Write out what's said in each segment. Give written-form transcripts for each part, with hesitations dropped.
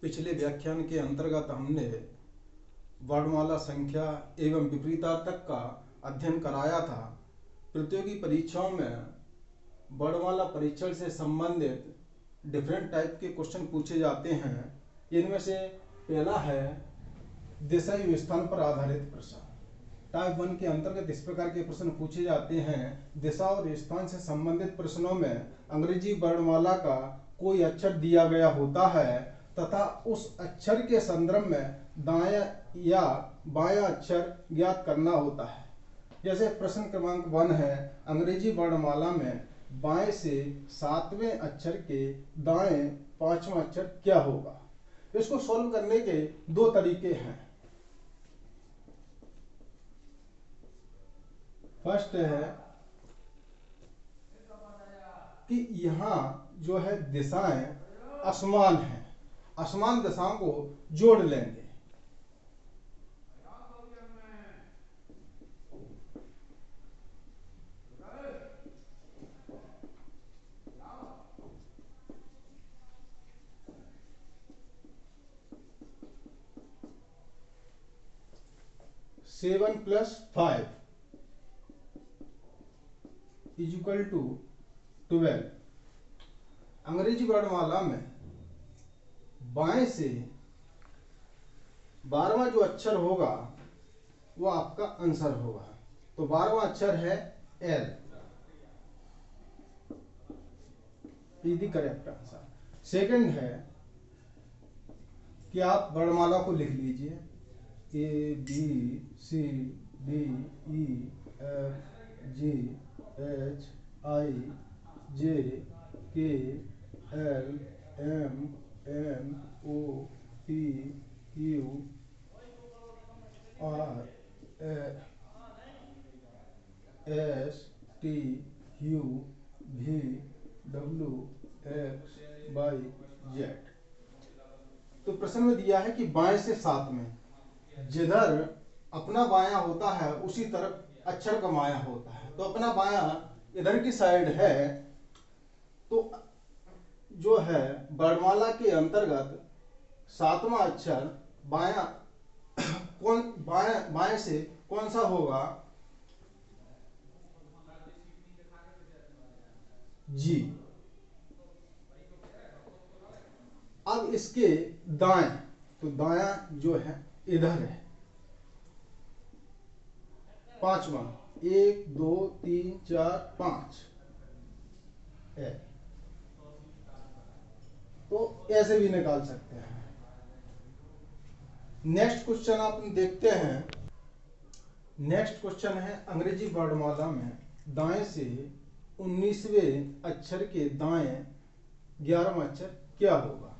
पिछले व्याख्यान के अंतर्गत हमने वर्णमाला संख्या एवं विपरीतार्थक का अध्ययन कराया था। प्रतियोगी परीक्षाओं में वर्णमाला परीक्षण से संबंधित डिफरेंट टाइप के क्वेश्चन पूछे जाते हैं। इनमें से पहला है दिशा एवं स्थान पर आधारित प्रश्न। टाइप 1 के अंतर्गत इस प्रकार के प्रश्न पूछे जाते हैं। दिशा और स्थान से संबंधित प्रश्नों में अंग्रेजी वर्णमाला का कोई अक्षर दिया गया होता है तथा उस अक्षर के संदर्भ में दायां या बायां अक्षर ज्ञात करना होता है। जैसे प्रश्न क्रमांक 1 है, अंग्रेजी वर्णमाला में बाएं से 7वें अक्षर के दाएं 5वां अक्षर क्या होगा। इसको सॉल्व करने के दो तरीके हैं। फर्स्ट है कि यहाँ जो है दिशाएं असमान हैं, असमान दिशाओं को जोड़ लेंगे। Seven plus 5 is equal to 12। अंग्रेजी वर्णमाला में बाएं से 12वां जो अक्षर होगा वो आपका आंसर होगा। तो 12वां अक्षर है L, is the correct answer. Second है कि आप वर्णमाला को लिख लीजिए A B C D E F G H I J K L M N O P Q R S T U V W X Y Z. तो प्रश्न में दिया है कि बाएं से 7 में, जिधर अपना बायां होता है उसी तरफ अक्षर का माया होता है। तो अपना बायां इधर की साइड है, तो जो है वर्णमाला के अंतर्गत 7वां अक्षर बायां बाएं से कौन सा होगा? जी। अब इसके दाएं, तो दायां जो है इधर है 5वां, 1 2 3 4 5 है। तो ऐसे भी निकाल सकते हैं। नेक्स्ट क्वेश्चन आप देखते हैं। नेक्स्ट क्वेश्चन है अंग्रेजी वर्णमाला में दाएं से 19वें अक्षर के दाएं 11वां अक्षर क्या होगा।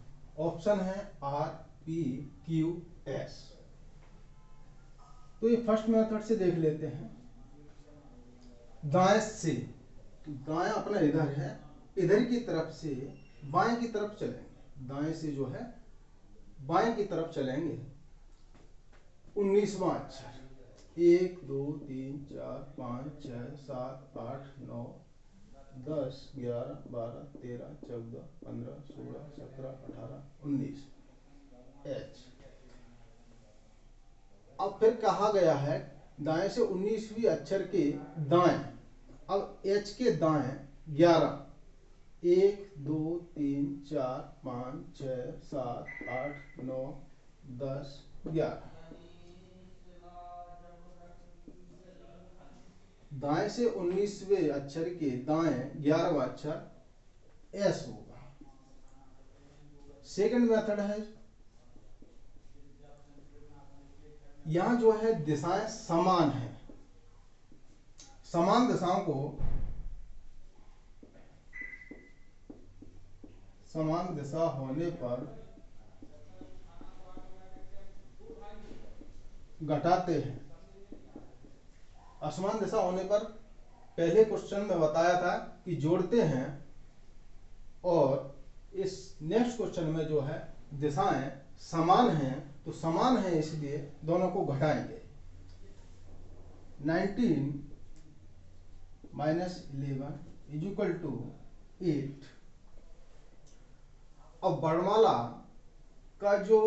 ऑप्शन है आर पी क्यू एस। तो ये फर्स्ट मेथड से देख लेते हैं। दाएं से, तो दाएं अपना इधर है, इधर की तरफ से बाएं की तरफ चलेंगे। दाएं से जो है बाएं की तरफ चलेंगे। 19वां अक्षर 1 2 3 4 5 6 7 8 9 10 11 12 13 14 15 16 17 18 19 एच। अब फिर कहा गया है दाएं से 19वीं अक्षर के दाएं, अब एच के दाएं 11, 1 2 3 4 5 6 7 8 9 10 11। दाएं से 19वें अक्षर के दाएं 11वां अक्षर एस होगा। सेकंड मेथड है, यहां जो है दिशाएं समान है, समान दिशाओं को समान दिशा होने पर घटाते हैं। असमान दिशा होने पर पहले क्वेश्चन में बताया था कि जोड़ते हैं, और इस नेक्स्ट क्वेश्चन में जो है दिशाएं समान हैं, तो समान है इसलिए दोनों को घटाएंगे। 19 माइनस 11 इज इक्वल टू 8। अब वर्णमाला का जो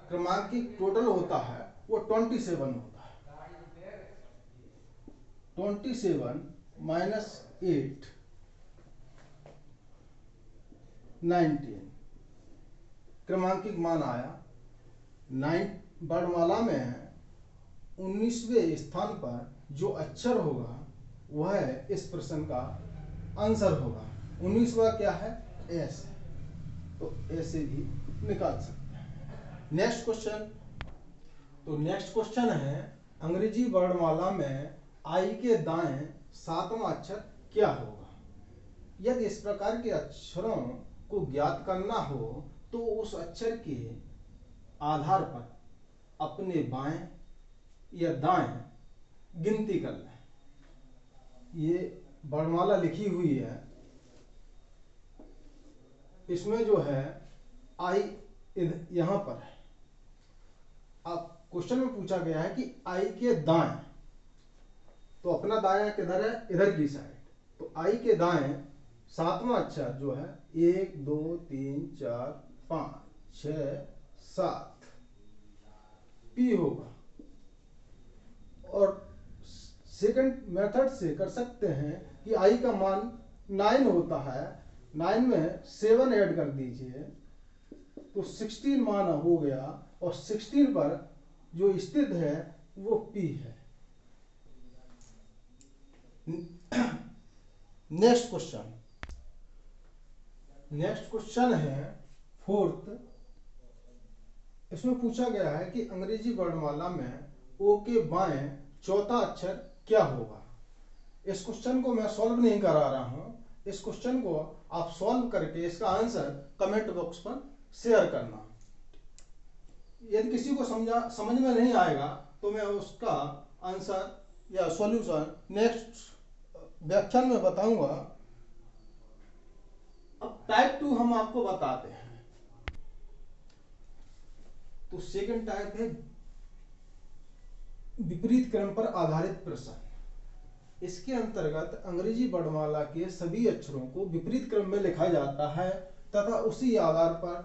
क्रमांकित टोटल होता है वो 27 होता है। 27 माइनस 8 19 क्रमांकित मान आया। 9 वर्णमाला में है 19वें स्थान पर जो अक्षर होगा वह इस प्रश्न का आंसर होगा। 19वां क्या है? एस है, तो ऐसे भी निकाल सकते हैं। नेक्स्ट क्वेश्चन, तो नेक्स्ट क्वेश्चन है अंग्रेजी वर्णमाला में आई के दाएं 7वां अक्षर क्या होगा? यदि इस प्रकार के अक्षरों को ज्ञात करना हो तो उस अक्षर के आधार पर अपने बाएं या दाएं गिनती कर लें। ये वर्णमाला लिखी हुई है, इसमें जो है आई यहां पर है। अब क्वेश्चन में पूछा गया है कि आई के दाएं, तो अपना दायां किधर है? इधर की साइड। तो आई के दाएं 7वां अक्षर जो है 1 2 3 4 5 6 7 पी होगा। और सेकंड मेथड से कर सकते हैं कि आई का मान 9 होता है, 9 में 7 ऐड कर दीजिए तो 16 मान हो गया, और 16 पर जो स्थित है वो पी है। नेक्स्ट क्वेश्चन है फोर्थ। इसमें पूछा गया है कि अंग्रेजी वर्णमाला में ओ के बाएं चौथा अक्षर क्या होगा। इस क्वेश्चन को मैं सॉल्व नहीं करा रहा हूं, इस क्वेश्चन को आप सॉल्व करके इसका आंसर कमेंट बॉक्स पर शेयर करना। यदि किसी को समझ में नहीं आएगा तो मैं उसका आंसर या सॉल्यूशन नेक्स्ट व्याख्यान में बताऊंगा। अब टाइप 2 हम आपको बताते हैं। तो सेकंड टाइप है विपरीत क्रम पर आधारित प्रश्न। इसके अंतर्गत अंग्रेजी वर्णमाला के सभी अक्षरों को विपरीत क्रम में लिखा जाता है तथा उसी आधार पर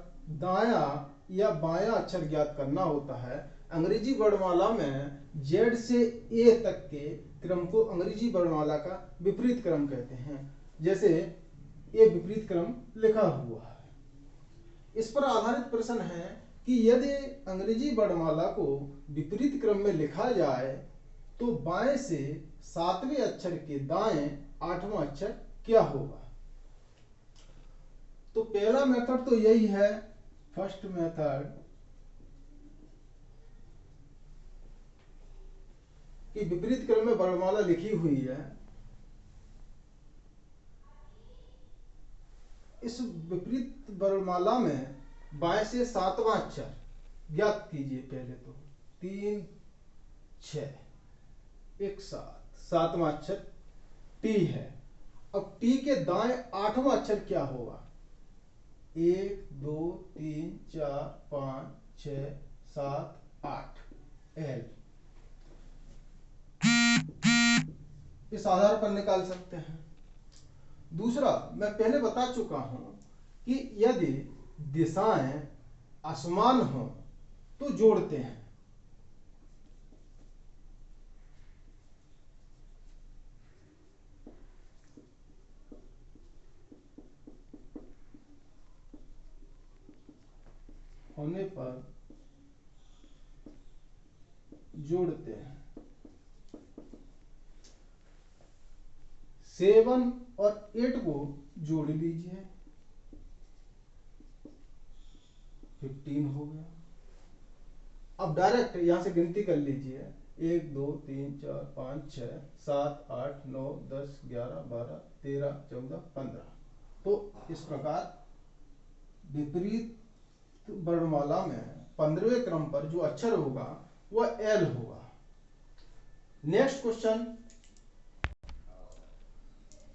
दायां या बायां अक्षर ज्ञात करना होता है। अंग्रेजी वर्णमाला में जेड से ए तक के क्रम को अंग्रेजी वर्णमाला का विपरीत क्रम कहते हैं। जैसे ये विपरीत क्रम लिखा हुआ है। इस पर आधारित प्रश्न है कि यदि अंग्रेजी वर्णमाला को विपरीत क्रम में लिखा जाए तो बाएं से 7वें अक्षर के दाएं 8वां अक्षर क्या होगा। तो पहला मेथड तो यही है, फर्स्ट मेथड, कि विपरीत क्रम में वर्णमाला लिखी हुई है, इस विपरीत वर्णमाला में बाएं से 7वां अक्षर ज्ञात कीजिए। पहले तो 3 6 एक साथ 7वां अक्षर टी है। अब टी के दाएं 8वां अक्षर क्या होगा? 1 2 3 4 5 6 7 8 एल। इस आधार पर निकाल सकते हैं। दूसरा, मैं पहले बता चुका हूं कि यदि दिशाएं असमान हो तो जोड़ते हैं। होने पर जोड़ते हैं। 7 और 8 को जोड़ लीजिए, 15 हो गया। अब डायरेक्ट यहां से गिनती कर लीजिए, 1 2 3 4 5 6 7 8 9 10 11 12 13 14 15। तो इस प्रकार विपरीत वर्णमाला में 15वें क्रम पर जो अक्षर होगा वह एल होगा। नेक्स्ट क्वेश्चन,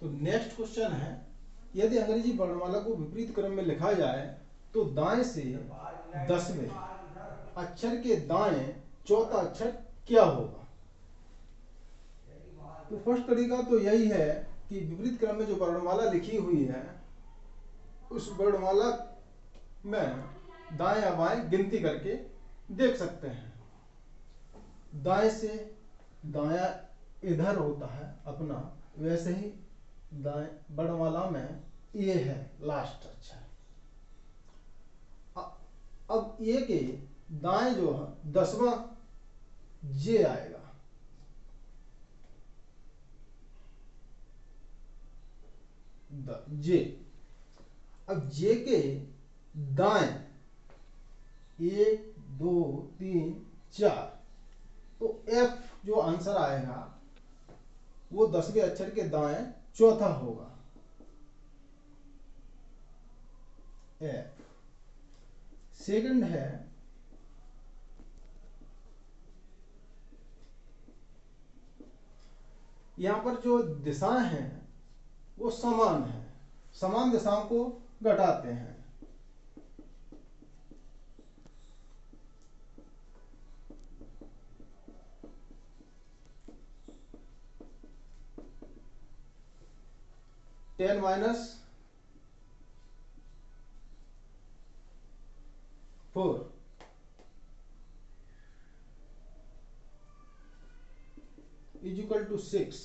तो नेक्स्ट क्वेश्चन है यदि अंग्रेजी वर्णमाला को विपरीत क्रम में लिखा जाए तो दाएं से 10वें अक्षर के दाएं चौथा अक्षर क्या होगा। तो फर्स्ट तरीका तो यही है कि विपरीत क्रम में जो वर्णमाला लिखी हुई है उस वर्णमाला में दाएं या बाएं गिनती करके देख सकते हैं। दाएं से दायां इधर होता है अपना, वैसे ही दाएं वर्णमाला में ये है लास्ट अक्षर। अब ये के दाएं जो है 10वां जे आएगा, जे। अब जे के दाएं 1 2 3 4, तो एफ जो आंसर आएगा वो 10वें अक्षर के दाएं चौथा होगा, एफ। सेकंड है यहां पर जो दिशाएं हैं वो समान है, समान दिशाओं को घटाते हैं। Ten minus 4 is equal to 6।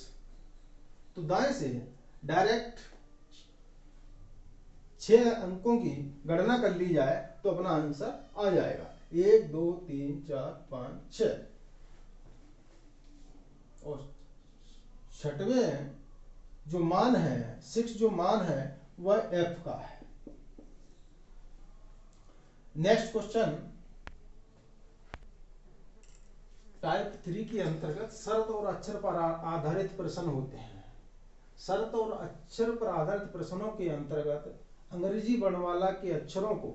तो दाएं से डायरेक्ट 6 अंकों की गणना कर ली जाए तो अपना आंसर आ जाएगा 1 2 3 4 5 6। और छठवें जो मान है 6 जो मान है वह एफ का है। नेक्स्ट क्वेश्चन टाइप 3 के अंतर्गत शर्त और अक्षर पर आधारित प्रश्न होते हैं। शर्त और अक्षर पर आधारित प्रश्नों के अंतर्गत अंग्रेजी वर्णमाला के अक्षरों को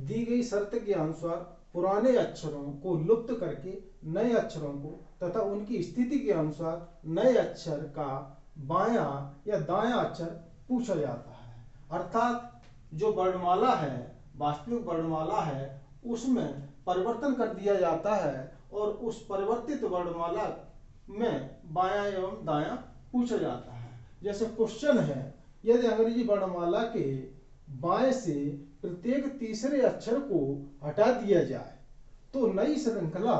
दी गई शर्त के अनुसार पुराने अक्षरों को लुप्त करके नए अक्षरों को तथा उनकी स्थिति के अनुसार नए अक्षर का बायां या दायां अक्षर पूछा जाता है। अर्थात जो वर्णमाला है, वास्तविक वर्णमाला है, उसमें परिवर्तन कर दिया जाता है और उस परिवर्तित वर्णमाला में बायां एवं दायां पूछा जाता है। जैसे क्वेश्चन है, यदि अंग्रेजी वर्णमाला के बाएं से प्रत्येक तीसरे अक्षर को हटा दिया जाए तो नई श्रृंखला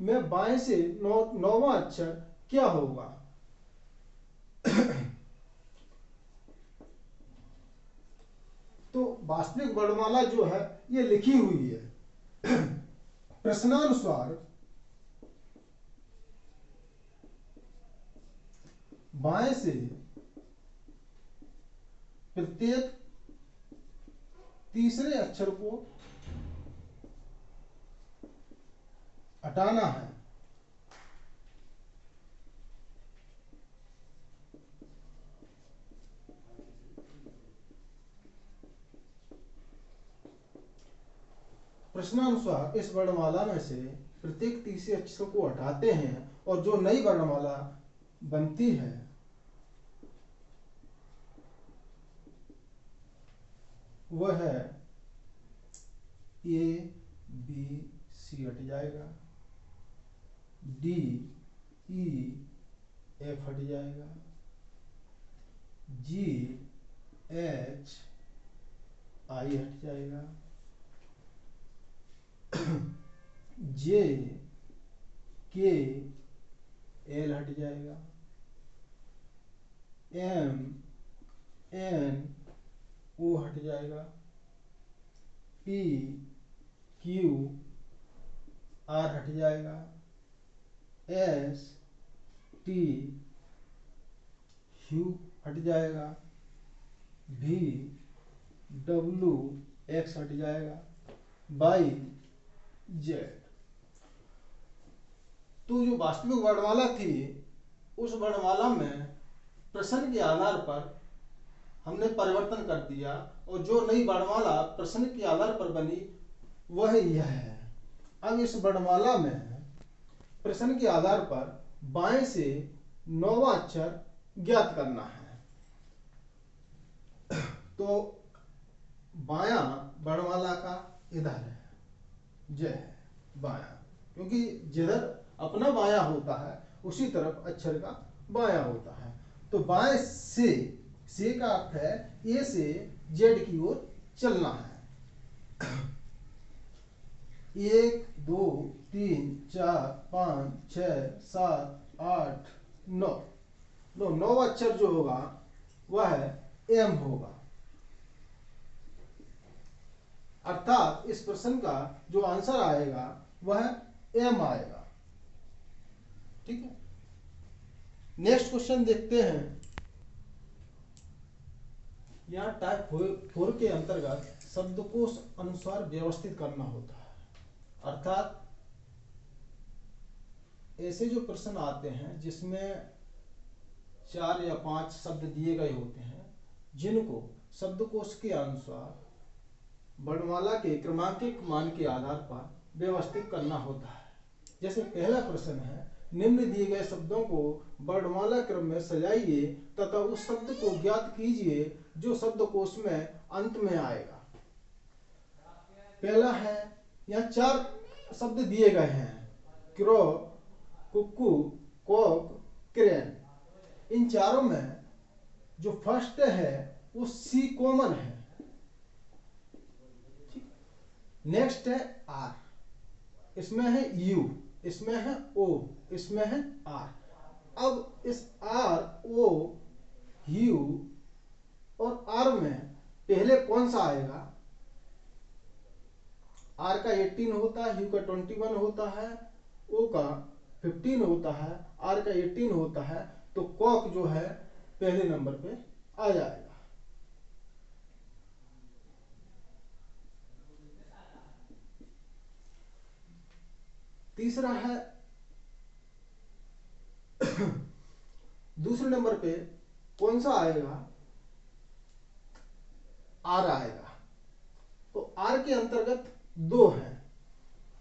में बाएं से 9वां अक्षर क्या होगा? तो वास्तविक वर्णमाला जो है ये लिखी हुई है। प्रश्नानुसार बाएं से प्रत्येक तीसरे अक्षर को हटाना है। प्रश्नानुसार इस वर्णमाला में से प्रत्येक तीसरे अक्षर को हटाते हैं और जो नई वर्णमाला बनती है वह है ए बी सी हट जाएगा, डी ई एफ हट जाएगा, जी एच आई हट जाएगा, जे के एल हट जाएगा, एम एन ओ हट जाएगा, पी क्यू आर हट जाएगा, एस टी यू हट जाएगा, भी डब्ल्यू एक्स हट जाएगा, बाई जेड। तो जो वास्तविक वर्णमाला थी उस वर्णमाला में प्रश्न के आधार पर हमने परिवर्तन कर दिया और जो नई वर्णमाला प्रश्न के आधार पर बनी वह यह है। अब इस वर्णमाला में प्रश्न के आधार पर बाएं से 9वां अक्षर ज्ञात करना है। तो बायां वर्णमाला का इधर है, जय है बायां, क्योंकि जिधर अपना बायां होता है उसी तरफ अक्षर का बायां होता है। तो बाएं से का अर्थ है ए से जेड की ओर चलना है। 1 2 3 4 5 6 7 8 9 9वां अक्षर जो होगा वह एम होगा। अर्थात इस प्रश्न का जो आंसर आएगा वह एम आएगा। ठीक है, नेक्स्ट क्वेश्चन देखते हैं। यहाँ टाइप 4 के अंतर्गत शब्दकोश अनुसार व्यवस्थित करना होता है। अर्थात ऐसे जो प्रश्न आते हैं जिसमें 4 या 5 शब्द दिए गए होते हैं, जिनको शब्दकोश के अनुसार वर्णमाला के क्रमांकित मान के आधार पर व्यवस्थित करना होता है। जैसे पहला प्रश्न है, निम्न दिए गए शब्दों को वर्णमाला क्रम में सजाइए तथा उस शब्द को ज्ञात कीजिए जो शब्दकोश में अंत में आएगा। पहला है, यहाँ 4 शब्द दिए गए हैं, क्रो, कुक्कू, कॉक, क्रेन। इन चारों में जो फर्स्ट है वो सी कॉमन है। नेक्स्ट है आर, इसमें है यू, इसमें है ओ, इसमें है आर। अब इस आर, ओ, यू और आर में पहले कौन सा आएगा? आर का 18 होता है, यू का 21 होता है, ओ का 15 होता है, आर का 18 होता है, तो कॉक जो है पहले नंबर पे आ जाएगा। तीसरा है दूसरे नंबर पे कौन सा आएगा? आर आएगा। तो आर के अंतर्गत 2 है।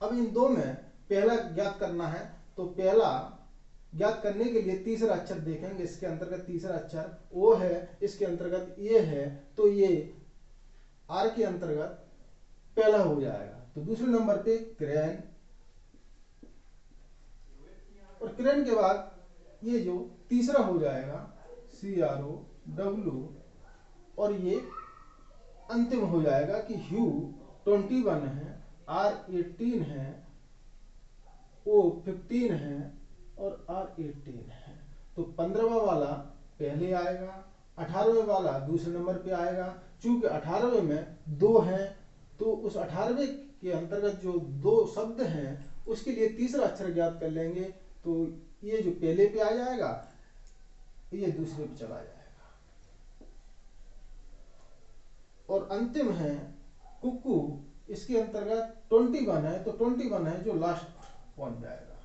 अब इन 2 में पहला ज्ञात करना है, तो पहला ज्ञात करने के लिए तीसरा अक्षर देखेंगे। इसके अंतर्गत तीसरा अक्षर ओ है, इसके अंतर्गत ए है, तो ये आर के अंतर्गत पहला हो जाएगा। तो दूसरे नंबर पे क्रेन, और क्रेन के बाद ये जो तीसरा हो जाएगा CRO, W, और ये अंतिम हो जाएगा कि ह्यू 21 है, R 18 है, O 15 है और R 18 है। तो 15वां वाला पहले आएगा, 18वें वाला दूसरे नंबर पे आएगा। चूंकि 18वें में 2 है, तो उस 18वें के अंतर्गत जो 2 शब्द हैं उसके लिए तीसरा अक्षर ज्ञात कर लेंगे। तो ये जो पहले पे आ जाएगा, ये दूसरे पे चला जाएगा। और अंतिम है कुक्कू, इसके अंतर्गत 21 है, तो 21 है जो लास्ट पहुंच जाएगा।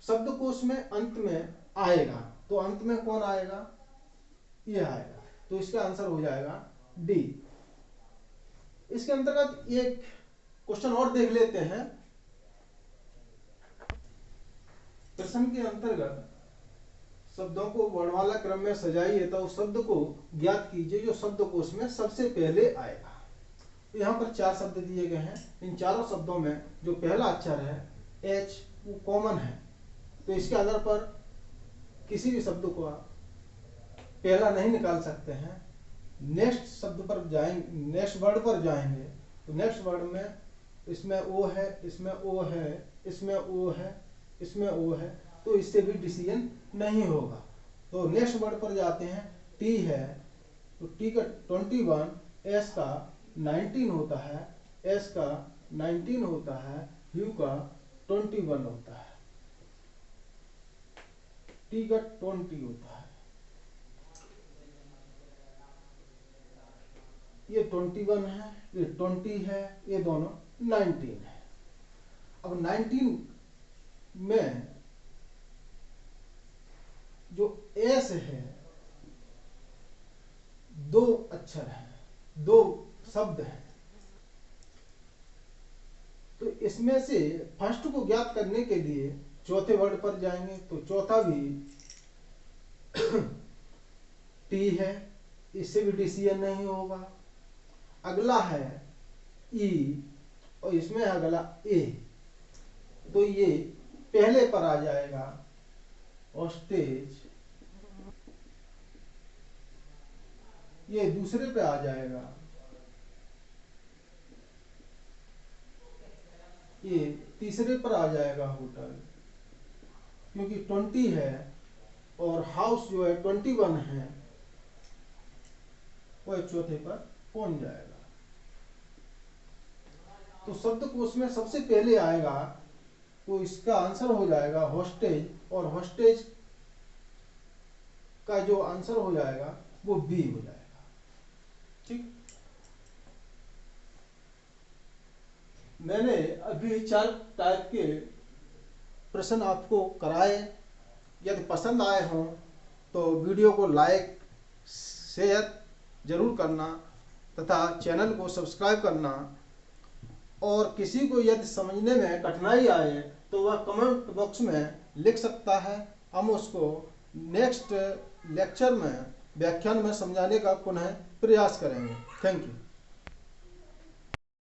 शब्दकोश में अंत में आएगा, तो अंत में कौन आएगा? ये आएगा। तो इसका आंसर हो जाएगा डी। इसके अंतर्गत एक क्वेश्चन और देख लेते हैं। प्रश्न के अंतर्गत शब्दों को वर्णमाला क्रम में सजाइए तो उस शब्द को ज्ञात कीजिए जो शब्दकोश में सबसे पहले आएगा। तो यहाँ पर 4 शब्द दिए गए हैं। इन चारों शब्दों में जो पहला अक्षर है एच, वो कॉमन है, तो इसके आधार पर किसी भी शब्द को आप पहला नहीं निकाल सकते हैं। नेक्स्ट शब्द पर जाएंगे, नेक्स्ट वर्ड पर जाएंगे, तो नेक्स्ट वर्ड में इसमें ओ है, इसमें ओ है, इसमें ओ है, इसमें ओ है, तो इससे भी डिसीजन नहीं होगा। तो नेक्स्ट वर्ड पर जाते हैं, टी है, तो टी का 21, एस का 19 होता है, एस का 19 होता है, यू का 21 होता है, टी का 20 होता है, ये 21 है, ये 20 है, ये दोनों 19 है। अब 19 में जो एस है, 2 अक्षर है, 2 शब्द है, तो इसमें से फर्स्ट को ज्ञात करने के लिए चौथे वर्ड पर जाएंगे, तो चौथा भी टी है, इससे भी डिसीजन नहीं होगा। अगला है ई, और इसमें अगला ए, तो ये पहले पर आ जाएगा। ऑस्टेज, ये दूसरे पे आ जाएगा। ये तीसरे पर आ जाएगा होटल, क्योंकि 20 है और हाउस जो है 21 है, वह चौथे पर पहुंच जाएगा। तो शब्दकोश में सबसे पहले आएगा तो इसका आंसर हो जाएगा हॉस्टेज, और हॉस्टेज का जो आंसर हो जाएगा वो बी हो जाएगा। ठीक, मैंने अभी 4 टाइप के प्रश्न आपको कराए। यदि पसंद आए हों तो वीडियो को लाइक शेयर जरूर करना तथा चैनल को सब्सक्राइब करना, और किसी को यदि समझने में कठिनाई आए तो वह कमेंट बॉक्स में लिख सकता है। हम उसको नेक्स्ट लेक्चर में व्याख्यान में समझाने का पुनः प्रयास करेंगे। Thank you.